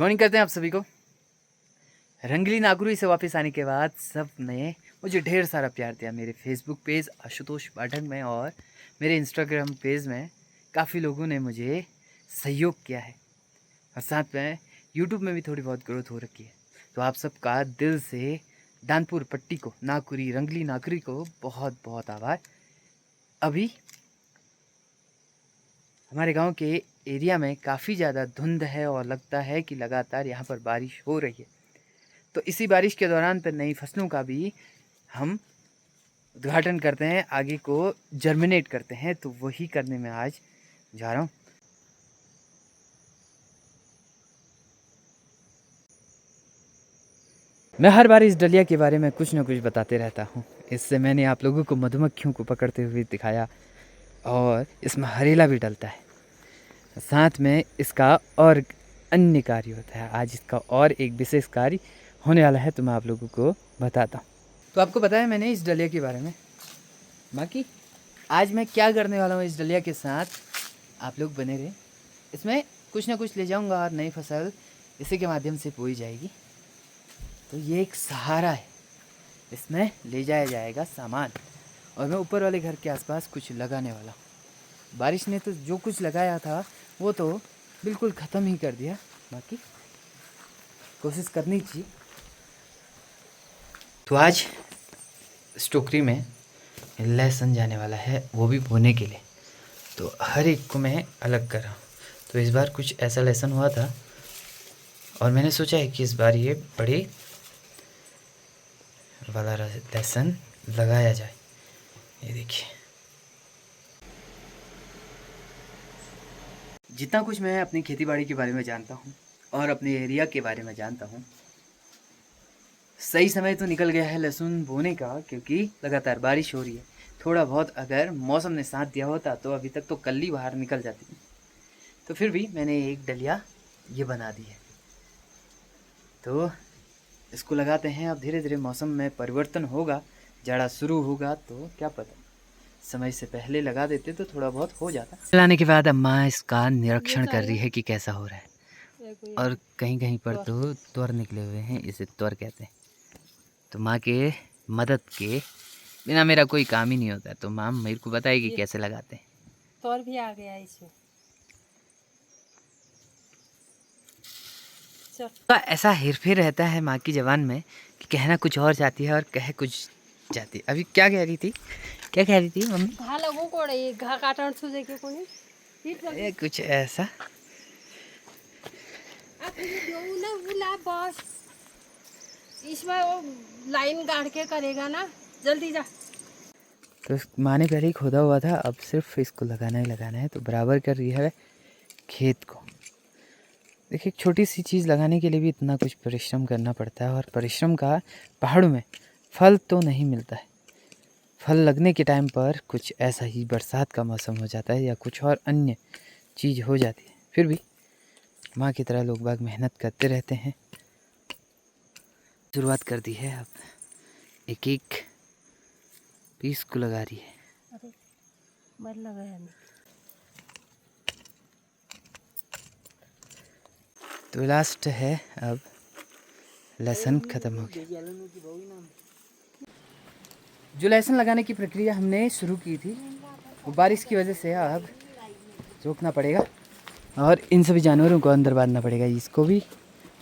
Morning करते हैं आप सभी को। रंगली नागुरी से वापस आने के बाद सब ने मुझे ढेर सारा प्यार दिया। मेरे फेसबुक पेज आशुतोष पाठक में और मेरे इंस्टाग्राम पेज में काफ़ी लोगों ने मुझे सहयोग किया है और साथ में यूट्यूब में भी थोड़ी बहुत ग्रोथ हो रखी है। तो आप सबका दिल से दानपुर पट्टी को, नागुरी, रंगली नागुरी को बहुत बहुत आभार। अभी हमारे गांव के एरिया में काफ़ी ज़्यादा धुंध है और लगता है कि लगातार यहाँ पर बारिश हो रही है। तो इसी बारिश के दौरान पर नई फसलों का भी हम उद्घाटन करते हैं, आगे को जर्मिनेट करते हैं। तो वही करने में आज जा रहा हूँ। मैं हर बार इस डलिया के बारे में कुछ न कुछ बताते रहता हूँ। इससे मैंने आप लोगों को मधुमक्खियों को पकड़ते हुए दिखाया और इसमें हरेला भी डलता है। साथ में इसका और अन्य कार्य होता है। आज इसका और एक विशेष कार्य होने वाला है, तो मैं आप लोगों को बताता हूँ। तो आपको पता है मैंने इस डलिया के बारे में, बाकी आज मैं क्या करने वाला हूँ इस डलिया के साथ, आप लोग बने रहे। इसमें कुछ ना कुछ ले जाऊँगा और नई फसल इसी के माध्यम से बोई जाएगी। तो ये एक सहारा है, इसमें ले जाया जाएगा सामान। और मैं ऊपर वाले घर के आसपास कुछ लगाने वाला हूँ। बारिश ने तो जो कुछ लगाया था वो तो बिल्कुल ख़त्म ही कर दिया, बाकी कोशिश करनी चाहिए। तो आज इस टोकरी में लहसुन जाने वाला है, वो भी बोने के लिए। तो हर एक को मैं अलग कर रहा हूँ। तो इस बार कुछ ऐसा लहसुन हुआ था और मैंने सोचा है कि इस बार ये बड़े वाला लहसुन लगाया जाए। ये देखिए, जितना कुछ मैं अपनी खेतीबाड़ी के बारे में जानता हूँ और अपने एरिया के बारे में जानता हूँ, सही समय तो निकल गया है लहसुन बोने का, क्योंकि लगातार बारिश हो रही है। थोड़ा बहुत अगर मौसम ने साथ दिया होता तो अभी तक तो कल्ली बाहर निकल जाती। तो फिर भी मैंने एक डलिया ये बना दी है, तो इसको लगाते हैं। अब धीरे धीरे मौसम में परिवर्तन होगा, जाड़ा शुरू होगा, तो क्या पता समय से पहले लगा देते तो थोड़ा बहुत हो जाता। लगाने के बाद अम्मा इसका निरीक्षण कर रही है कि कैसा हो रहा है। और कहीं कहीं पर तो त्वर निकले हुए हैं, इसे त्वर कहते हैं। तो माँ के मदद के बिना मेरा कोई काम ही नहीं होता। तो माँ मेरे को बताएगी कैसे लगाते हैं। त्वर भी आ गया इसमें। तो ऐसा हेरफेर रहता है माँ की जबान में कि कहना कुछ और चाहती है और कह कुछ जाती है। अभी क्या कह रही थी, क्या कह रही थी मम्मी? घा लगो कोड़े, घा काटण सुजे के कोनी ये कुछ ऐसा। आप जो ना बुला बस, इसमें वो लाइन गाड़ के करेगा ना, जल्दी जा। तो माँ ने पहले ही खोदा हुआ था, अब सिर्फ इसको लगाना ही लगाना है। तो बराबर कर रही है खेत को। देखिए, छोटी सी चीज़ लगाने के लिए भी इतना कुछ परिश्रम करना पड़ता है, और परिश्रम का पहाड़ों में फल तो नहीं मिलता है। फल लगने के टाइम पर कुछ ऐसा ही बरसात का मौसम हो जाता है या कुछ और अन्य चीज़ हो जाती है। फिर भी माँ की तरह लोग बाग मेहनत करते रहते हैं। शुरुआत कर दी है, अब एक एक पीस को लगा रही है। अरे मर लगाया नहीं। तो लास्ट है, अब लहसुन ख़त्म हो गया। जो लहसुन लगाने की प्रक्रिया हमने शुरू की थी वो बारिश की वजह से अब रोकना पड़ेगा, और इन सभी जानवरों को अंदर बांधना पड़ेगा, इसको भी।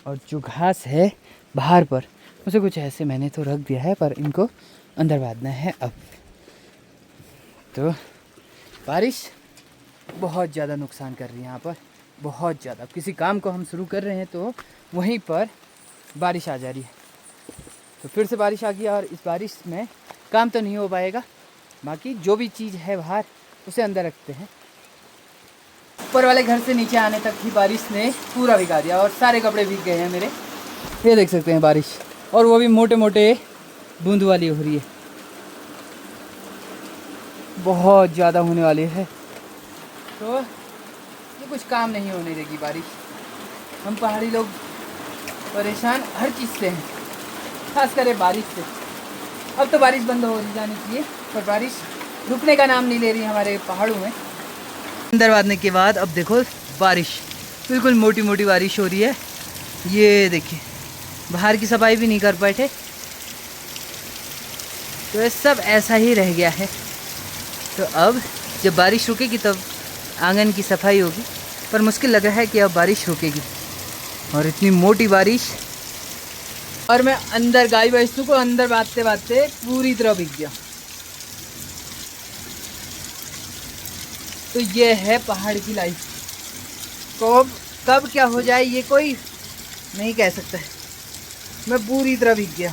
और जो घास है बाहर पर, उसे कुछ ऐसे मैंने तो रख दिया है, पर इनको अंदर बांधना है अब। तो बारिश बहुत ज़्यादा नुकसान कर रही है यहाँ पर, बहुत ज़्यादा। किसी काम को हम शुरू कर रहे हैं तो वहीं पर बारिश आ जा रही है। तो फिर से बारिश आ गई और इस बारिश में काम तो नहीं हो पाएगा, बाकी जो भी चीज़ है बाहर उसे अंदर रखते हैं। ऊपर वाले घर से नीचे आने तक ही बारिश ने पूरा भिगा दिया और सारे कपड़े भीग गए हैं मेरे। ये देख सकते हैं बारिश, और वो भी मोटे मोटे बूंद वाली हो रही है, बहुत ज़्यादा होने वाली है। तो ये कुछ काम नहीं होने देगी बारिश। हम पहाड़ी लोग परेशान हर चीज़ से हैं, खास कर बारिश से। अब तो बारिश बंद हो जानी चाहिए, पर बारिश रुकने का नाम नहीं ले रही हमारे पहाड़ों में। अंदर बांधने के बाद अब देखो बारिश, बिल्कुल मोटी मोटी बारिश हो रही है। ये देखिए बाहर की सफाई भी नहीं कर बैठे, तो ये सब ऐसा ही रह गया है। तो अब जब बारिश रुकेगी तब आंगन की सफाई होगी, पर मुश्किल लग रहा है कि अब बारिश रुकेगी, और इतनी मोटी बारिश। और मैं अंदर गाय भैंसों को अंदर बांधते बांधते पूरी तरह भीग गया। तो ये है पहाड़ की लाइफ। कब क्या हो जाए ये कोई नहीं कह सकता है। मैं पूरी तरह भीग गया,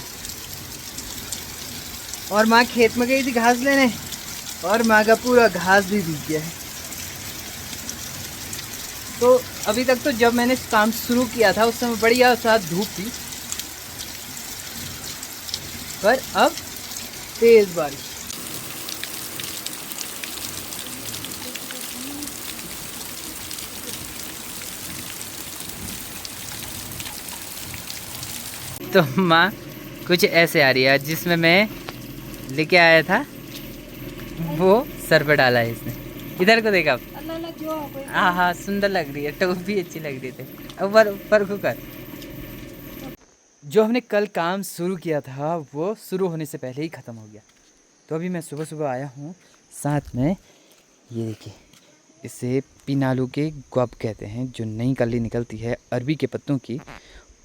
और माँ खेत में गई थी घास लेने, और माँ का पूरा घास भी भीग गया है। तो अभी तक तो जब मैंने काम शुरू किया था उस समय बढ़िया साथ धूप थी, पर अब तेज बारिश। तो माँ कुछ ऐसे आ रही है, जिसमें मैं लेके आया था वो सर पे डाला है इसने। इधर को देखा, हाँ हाँ सुंदर लग रही है, टोपी अच्छी लग रही थी। ऊपर को कर। जो हमने कल काम शुरू किया था वो शुरू होने से पहले ही ख़त्म हो गया। तो अभी मैं सुबह सुबह आया हूँ, साथ में ये देखिए, इसे पिनालू के ग्वाब कहते हैं, जो नई कली निकलती है अरबी के पत्तों की,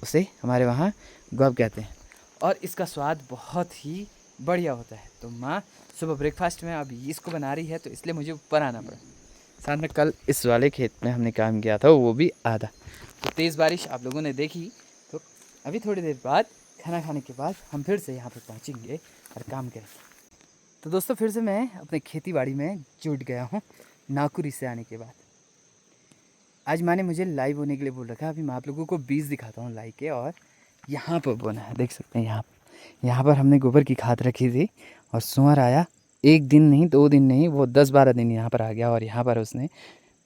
उसे हमारे वहाँ ग्वाब कहते हैं, और इसका स्वाद बहुत ही बढ़िया होता है। तो माँ सुबह ब्रेकफास्ट में अभी इसको बना रही है, तो इसलिए मुझे ऊपर आना पड़ा। साथ में कल इस वाले खेत में हमने काम किया था, वो भी आधा। तो तेज़ बारिश आप लोगों ने देखी। तो अभी थोड़ी देर बाद खाना खाने के बाद हम फिर से यहाँ पर पहुँचेंगे और काम करेंगे। तो दोस्तों फिर से मैं अपने खेती बाड़ी में जुट गया हूँ नाकुरी से आने के बाद। आज माँ ने मुझे लाई बोने के लिए बोल रखा है। अभी मैं आप लोगों को बीज दिखाता हूँ लाई के, और यहाँ पर बोना है, देख सकते हैं यहाँ पर हमने गोबर की खाद रखी थी, और सुअर आया, 1 दिन नहीं 2 दिन नहीं, वो 10-12 दिन यहाँ पर आ गया, और यहाँ पर उसने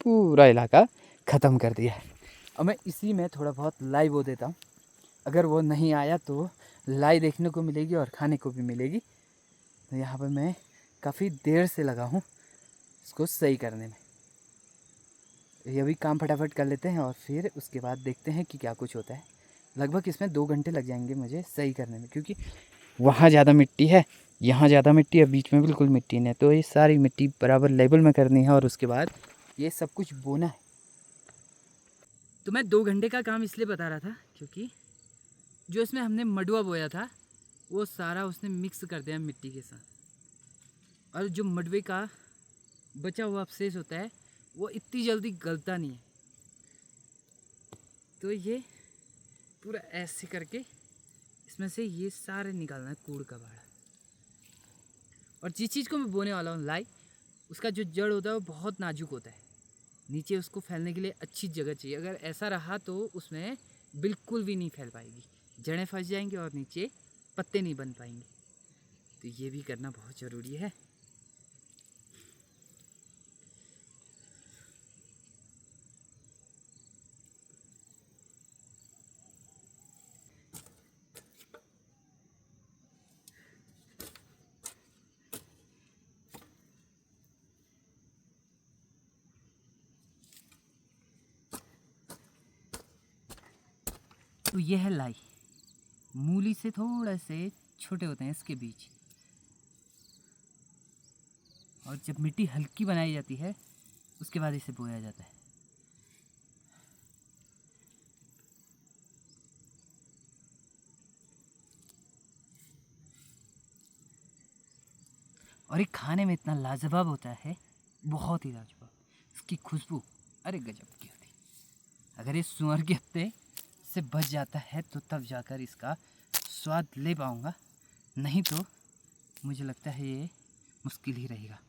पूरा इलाका ख़त्म कर दिया है। अब मैं इसी में थोड़ा बहुत लाई बो देता हूँ, अगर वो नहीं आया तो लाई देखने को मिलेगी और खाने को भी मिलेगी। तो यहाँ पर मैं काफ़ी देर से लगा हूँ इसको सही करने में। ये भी काम फटाफट कर लेते हैं और फिर उसके बाद देखते हैं कि क्या कुछ होता है। लगभग इसमें 2 घंटे लग जाएंगे मुझे सही करने में, क्योंकि वहाँ ज़्यादा मिट्टी है, यहाँ ज़्यादा मिट्टी है, बीच में बिल्कुल मिट्टी नहीं है। तो ये सारी मिट्टी बराबर लेवल में करनी है, और उसके बाद ये सब कुछ बोना है। तो मैं 2 घंटे का काम इसलिए बता रहा था क्योंकि जो इसमें हमने मडुआ बोया था वो सारा उसने मिक्स कर दिया मिट्टी के साथ, और जो मडवे का बचा हुआ अवशेष होता है वो इतनी जल्दी गलता नहीं है। तो ये पूरा ऐसे करके इसमें से ये सारे निकालना है कूड़ का बाड़ा। और जिस चीज़ को मैं बोने वाला हूँ लाई, उसका जो जड़ होता है वो बहुत नाजुक होता है, नीचे उसको फैलने के लिए अच्छी जगह चाहिए। अगर ऐसा रहा तो उसमें बिल्कुल भी नहीं फैल पाएगी, जड़ें फंस जाएंगी और नीचे पत्ते नहीं बन पाएंगे। तो ये भी करना बहुत ज़रूरी है। तो ये है लाई, मूली से थोड़ा से छोटे होते हैं इसके बीज, और जब मिट्टी हल्की बनाई जाती है उसके बाद इसे बोया जाता है। और ये खाने में इतना लाजवाब होता है, बहुत ही लाजवाब। इसकी खुशबू अरे गजब की होती है। अगर ये सुअर के हफ्ते से बच जाता है तो तब जाकर इसका स्वाद ले पाऊँगा, नहीं तो मुझे लगता है ये मुश्किल ही रहेगा।